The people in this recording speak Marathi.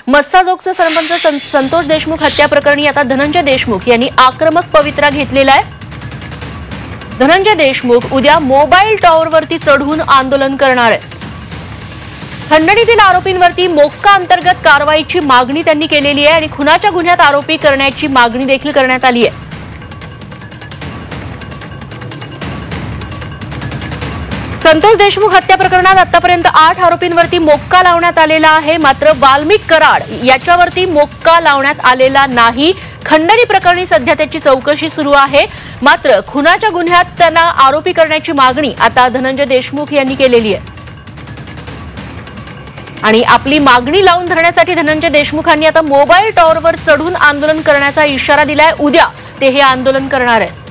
मस्साजोगचे सरपंच संतोष देशमुख हत्या प्रकरणी आता धनंजय देशमुख यांनी आक्रमक पवित्रा घेतलेला आहे। धनंजय देशमुख उद्या मोबाईल टॉवरवरती चढून आंदोलन करणार आहे। खंडणीतील आरोपींवरती मोक्का अंतर्गत कारवाईची मागणी त्यांनी केलेली आहे आणि खुनाच्या गुन्ह्यात आरोपी करण्याची मागणी देखील करण्यात आली आहे। संतोष देशमुख हत्या प्रकरणात आतापर्यंत 8 आरोपींवरती मोक्का लावण्यात आलेला आहे, मात्र वाल्मिक कराड याच्यावरती मोक्का लावण्यात आलेला नाही। खंडणी प्रकरणी सध्या त्याची चौकशी सुरू आहे, मात्र खुनाच्या गुन्ह्यात त्यांना आरोपी करण्याची मागणी आता धनंजय देशमुख यांनी केलेली आहे आणि आपली मागणी लावून धरण्यासाठी धनंजय देशमुखांनी आता मोबाईल टॉवरवर चढून आंदोलन करण्याचा इशारा दिलाय। उद्या ते हे आंदोलन करणार आहेत।